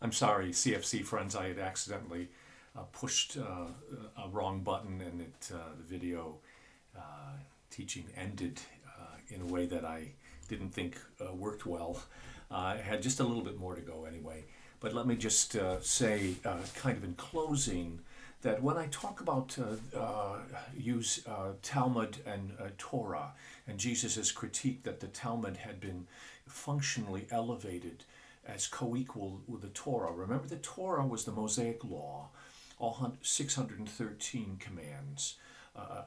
I'm sorry, CFC friends, I had accidentally pushed a wrong button, and the video teaching ended in a way that I didn't think worked well. I had just a little bit more to go anyway. But let me just say, kind of in closing, that when I talk about use Talmud and Torah, and Jesus' critique that the Talmud had been functionally elevated as co-equal with the Torah. Remember, the Torah was the Mosaic Law, all 613 commands.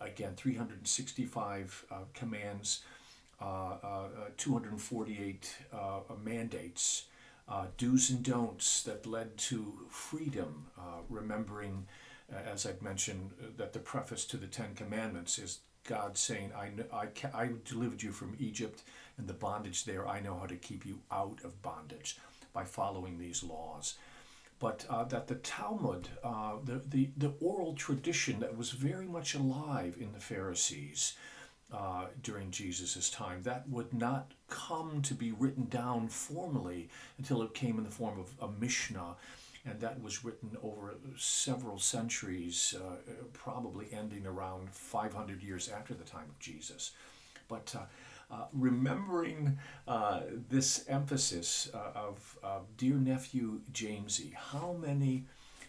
Again, 365 commands, 248 mandates, do's and don'ts that led to freedom. Remembering, as I've mentioned, that the preface to the Ten Commandments is God saying, I delivered you from Egypt and the bondage there. I know how to keep you out of bondage by following these laws. But that the Talmud, the oral tradition that was very much alive in the Pharisees during Jesus' time, that would not come to be written down formally until it came in the form of a Mishnah, and that was written over several centuries, probably ending around 500 years after the time of Jesus. But remembering this emphasis of dear nephew Jamesy, how many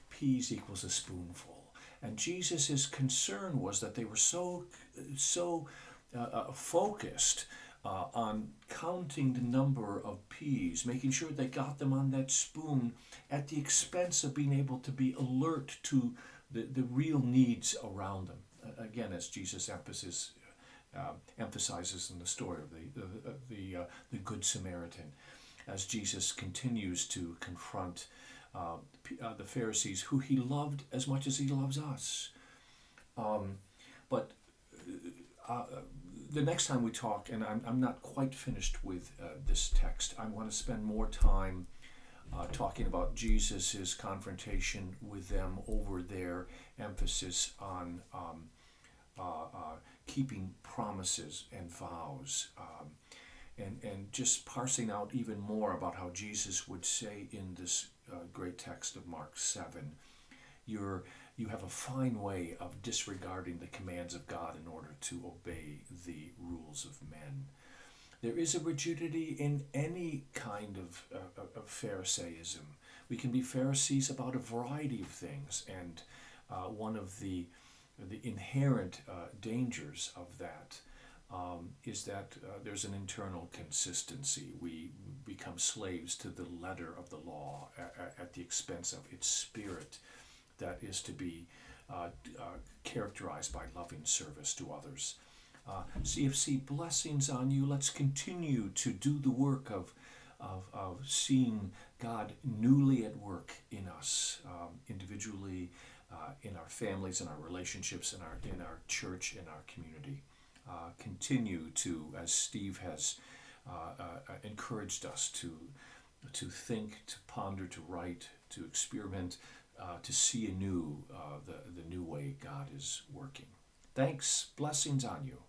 peas equals a spoonful? And Jesus' concern was that they were so focused on counting the number of peas, making sure they got them on that spoon at the expense of being able to be alert to the real needs around them. Again, as Jesus emphasizes in the story of the Good Samaritan, as Jesus continues to confront the Pharisees, who he loved as much as he loves us. But the next time we talk, and I'm not quite finished with this text, I want to spend more time talking about Jesus' confrontation with them over their emphasis on keeping promises and vows, and just parsing out even more about how Jesus would say in this great text of Mark 7, you have a fine way of disregarding the commands of God in order to obey the rules of men. There is a rigidity in any kind of Pharisaism. We can be Pharisees about a variety of things, and one of the inherent dangers of that is that there's an internal consistency. We become slaves to the letter of the law at the expense of its spirit that is to be characterized by loving service to others. CFC, blessings on you. Let's continue to do the work of seeing God newly at work in us, individually, in our families, in our relationships, in our church, in our community. Continue to, as Steve has encouraged us to think, to ponder, to write, to experiment, to see anew the new way God is working. Thanks. Blessings on you.